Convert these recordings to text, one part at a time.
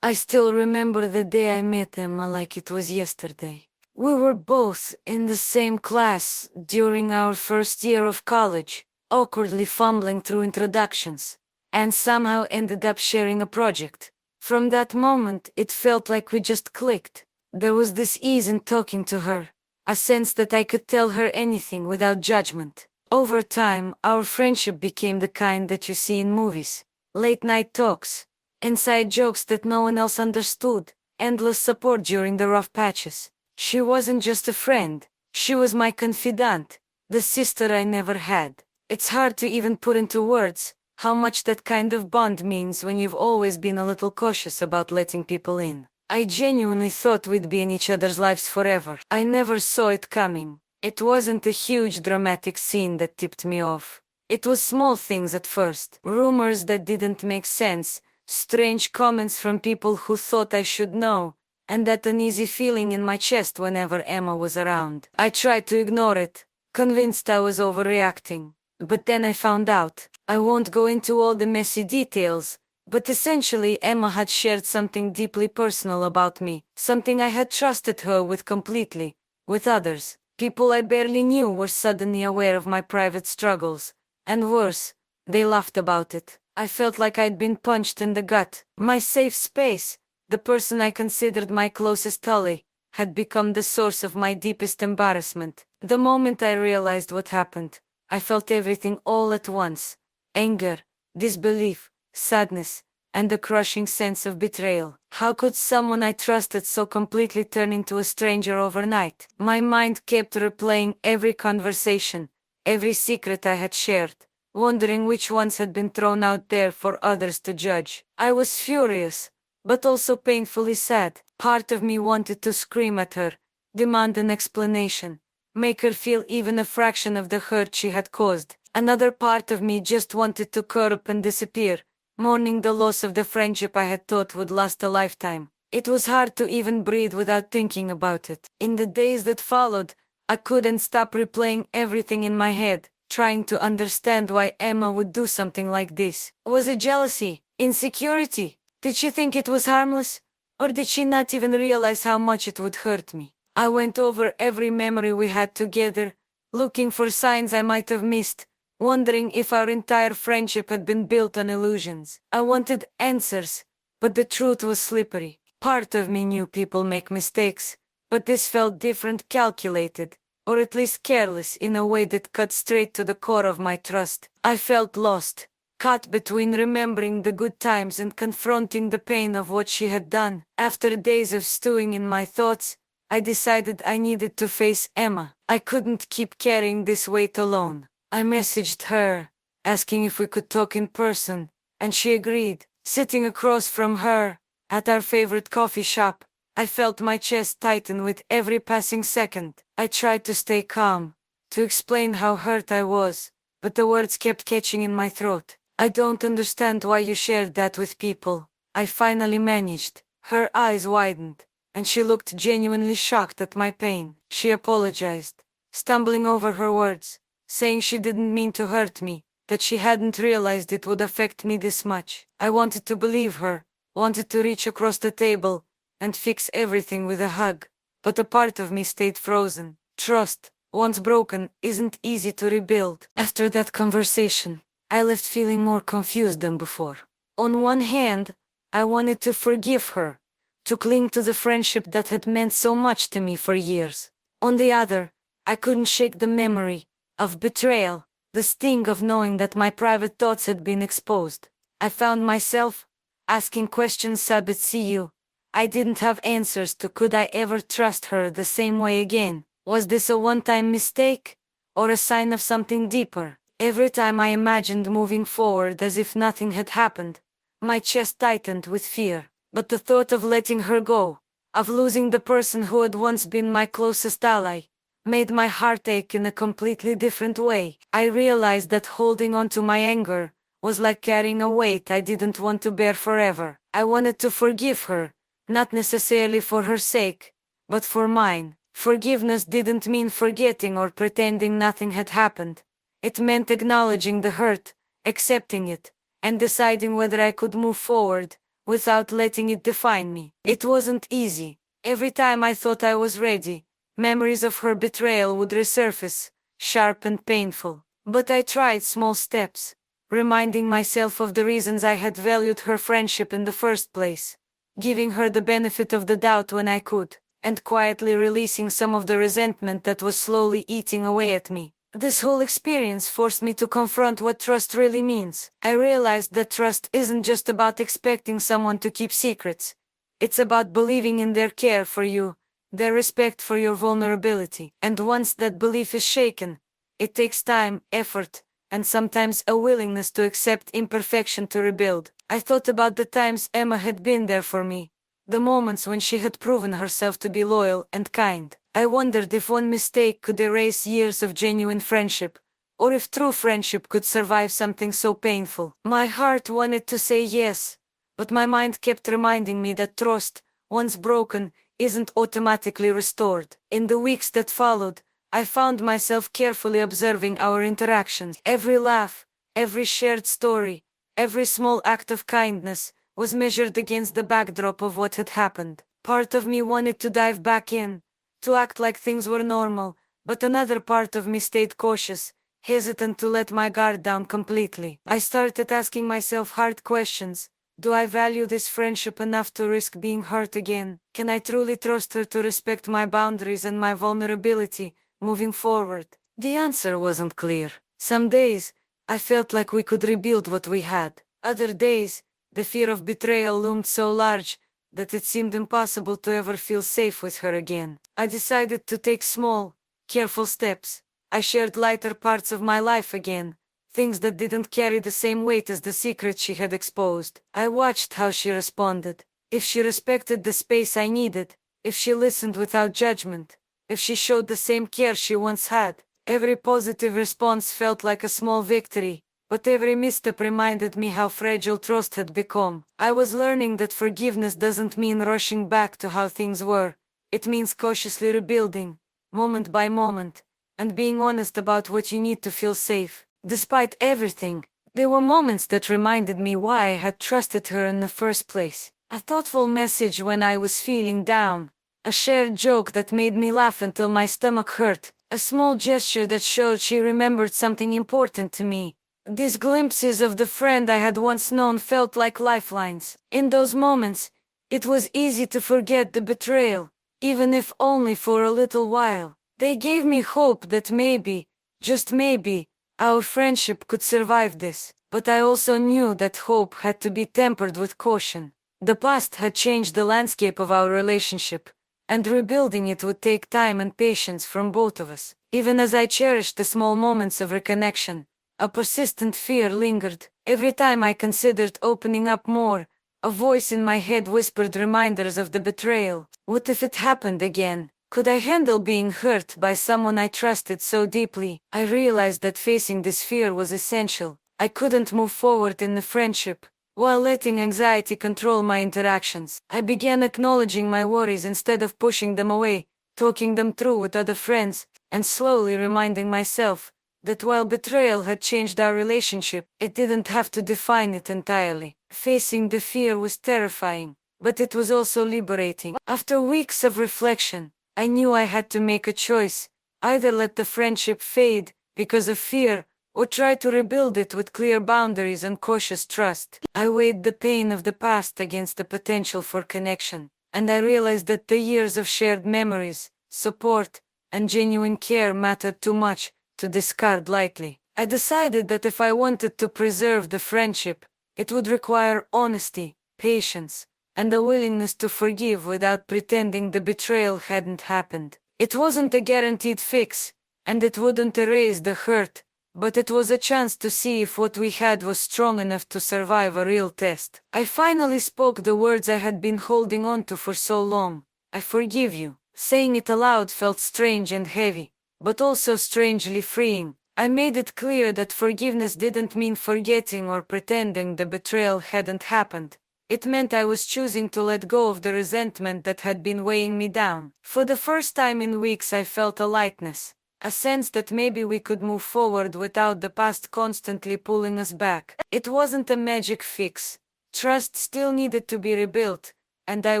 I still remember the day I met Emma like it was yesterday. We were both in the same class during our first year of college, awkwardly fumbling through introductions, and somehow ended up sharing a project. From that moment, it felt like we just clicked. There was this ease in talking to her, a sense that I could tell her anything without judgment. Over time, our friendship became the kind that you see in movies. Late night talks, inside jokes that no one else understood, endless support during the rough patches. She wasn't just a friend, she was my confidant, the sister I never had. It's hard to even put into words how much that kind of bond means when you've always been a little cautious about letting people in. I genuinely thought we'd be in each other's lives forever. I never saw it coming. It wasn't a huge dramatic scene that tipped me off. It was small things at first. Rumors that didn't make sense, strange comments from people who thought I should know, and that uneasy feeling in my chest whenever Emma was around. I tried to ignore it, convinced I was overreacting. But then I found out. I won't go into all the messy details, but essentially Emma had shared something deeply personal about me, something I had trusted her with completely. With others, people I barely knew were suddenly aware of my private struggles, and worse, they laughed about it. I felt like I'd been punched in the gut. My safe space, the person I considered my closest ally, had become the source of my deepest embarrassment. The moment I realized what happened, I felt everything all at once: anger, disbelief, sadness, and a crushing sense of betrayal. How could someone I trusted so completely turn into a stranger overnight? My mind kept replaying every conversation, every secret I had shared, wondering which ones had been thrown out there for others to judge. I was furious, but also painfully sad. Part of me wanted to scream at her, demand an explanation, make her feel even a fraction of the hurt she had caused. Another part of me just wanted to curl up and disappear, mourning the loss of the friendship I had thought would last a lifetime. It was hard to even breathe without thinking about it. In the days that followed, I couldn't stop replaying everything in my head, trying to understand why Emma would do something like this. Was it jealousy? Insecurity? Did she think it was harmless? Or did she not even realize how much it would hurt me? I went over every memory we had together, looking for signs I might have missed, wondering if our entire friendship had been built on illusions. I wanted answers, but the truth was slippery. Part of me knew people make mistakes, but this felt different, calculated, or at least careless, in a way that cut straight to the core of my trust. I felt lost, caught between remembering the good times and confronting the pain of what she had done. After days of stewing in my thoughts, I decided I needed to face Emma. I couldn't keep carrying this weight alone. I messaged her, asking if we could talk in person, and she agreed. Sitting across from her, at our favorite coffee shop, I felt my chest tighten with every passing second. I tried to stay calm, to explain how hurt I was, but the words kept catching in my throat. I don't understand why you shared that with people. I finally managed. Her eyes widened, and she looked genuinely shocked at my pain. She apologized, stumbling over her words, saying she didn't mean to hurt me, that she hadn't realized it would affect me this much. I wanted to believe her, wanted to reach across the table and fix everything with a hug, but a part of me stayed frozen. Trust, once broken, isn't easy to rebuild. After that conversation, I left feeling more confused than before. On one hand, I wanted to forgive her, to cling to the friendship that had meant so much to me for years. On the other, I couldn't shake the memory of betrayal, the sting of knowing that my private thoughts had been exposed. I found myself asking questions I would see you. I didn't have answers to. Could I ever trust her the same way again? Was this a one-time mistake, or a sign of something deeper? Every time I imagined moving forward as if nothing had happened, my chest tightened with fear. But the thought of letting her go, of losing the person who had once been my closest ally, made my heart ache in a completely different way. I realized that holding on to my anger was like carrying a weight I didn't want to bear forever. I wanted to forgive her, not necessarily for her sake, but for mine. Forgiveness didn't mean forgetting or pretending nothing had happened. It meant acknowledging the hurt, accepting it, and deciding whether I could move forward without letting it define me. It wasn't easy. Every time I thought I was ready, memories of her betrayal would resurface, sharp and painful. But I tried small steps, reminding myself of the reasons I had valued her friendship in the first place, giving her the benefit of the doubt when I could, and quietly releasing some of the resentment that was slowly eating away at me. This whole experience forced me to confront what trust really means. I realized that trust isn't just about expecting someone to keep secrets. It's about believing in their care for you, their respect for your vulnerability. And once that belief is shaken, it takes time, effort, and sometimes a willingness to accept imperfection to rebuild. I thought about the times Emma had been there for me, the moments when she had proven herself to be loyal and kind. I wondered if one mistake could erase years of genuine friendship, or if true friendship could survive something so painful. My heart wanted to say yes, but my mind kept reminding me that trust, once broken, isn't automatically restored. In the weeks that followed, I found myself carefully observing our interactions. Every laugh, every shared story, every small act of kindness was measured against the backdrop of what had happened. Part of me wanted to dive back in, to act like things were normal, but another part of me stayed cautious, hesitant to let my guard down completely. I started asking myself hard questions. Do I value this friendship enough to risk being hurt again? Can I truly trust her to respect my boundaries and my vulnerability, moving forward? The answer wasn't clear. Some days, I felt like we could rebuild what we had. Other days, the fear of betrayal loomed so large that it seemed impossible to ever feel safe with her again. I decided to take small, careful steps. I shared lighter parts of my life again, things that didn't carry the same weight as the secrets she had exposed. I watched how she responded. If she respected the space I needed, if she listened without judgment, if she showed the same care she once had. Every positive response felt like a small victory, but every misstep reminded me how fragile trust had become. I was learning that forgiveness doesn't mean rushing back to how things were. It means cautiously rebuilding, moment by moment, and being honest about what you need to feel safe. Despite everything, there were moments that reminded me why I had trusted her in the first place. A thoughtful message when I was feeling down, a shared joke that made me laugh until my stomach hurt, a small gesture that showed she remembered something important to me. These glimpses of the friend I had once known felt like lifelines. In those moments, it was easy to forget the betrayal, even if only for a little while. They gave me hope that maybe, just maybe, our friendship could survive this. But I also knew that hope had to be tempered with caution. The past had changed the landscape of our relationship, and rebuilding it would take time and patience from both of us. Even as I cherished the small moments of reconnection, a persistent fear lingered. Every time I considered opening up more, a voice in my head whispered reminders of the betrayal. What if it happened again? Could I handle being hurt by someone I trusted so deeply? I realized that facing this fear was essential. I couldn't move forward in the friendship while letting anxiety control my interactions. I began acknowledging my worries instead of pushing them away, talking them through with other friends, and slowly reminding myself that while betrayal had changed our relationship, it didn't have to define it entirely. Facing the fear was terrifying, but it was also liberating. After weeks of reflection, I knew I had to make a choice: either let the friendship fade because of fear, or try to rebuild it with clear boundaries and cautious trust. I weighed the pain of the past against the potential for connection, and I realized that the years of shared memories, support, and genuine care mattered too much to discard lightly. I decided that if I wanted to preserve the friendship, it would require honesty, patience, and a willingness to forgive without pretending the betrayal hadn't happened. It wasn't a guaranteed fix, and it wouldn't erase the hurt, but it was a chance to see if what we had was strong enough to survive a real test. I finally spoke the words I had been holding on to for so long. I forgive you. Saying it aloud felt strange and heavy, but also strangely freeing. I made it clear that forgiveness didn't mean forgetting or pretending the betrayal hadn't happened. It meant I was choosing to let go of the resentment that had been weighing me down. For the first time in weeks I felt a lightness, a sense that maybe we could move forward without the past constantly pulling us back. It wasn't a magic fix, Trust still needed to be rebuilt, and I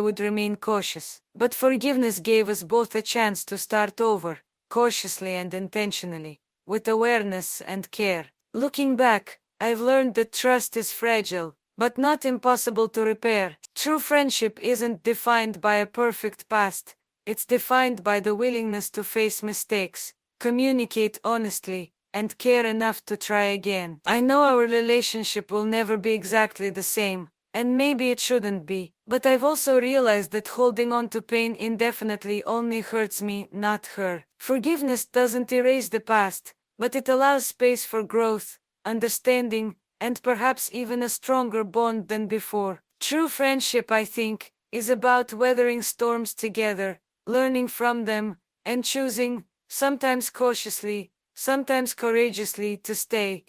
would remain cautious. But forgiveness gave us both a chance to start over, cautiously and intentionally, with awareness and care. Looking back, I've learned that trust is fragile, but not impossible to repair. True friendship isn't defined by a perfect past, it's defined by the willingness to face mistakes, communicate honestly, and care enough to try again. I know our relationship will never be exactly the same, and maybe it shouldn't be, but I've also realized that holding on to pain indefinitely only hurts me, not her. Forgiveness doesn't erase the past, but it allows space for growth, understanding, and perhaps even a stronger bond than before. True friendship, I think, is about weathering storms together, learning from them, and choosing, sometimes cautiously, sometimes courageously, to stay.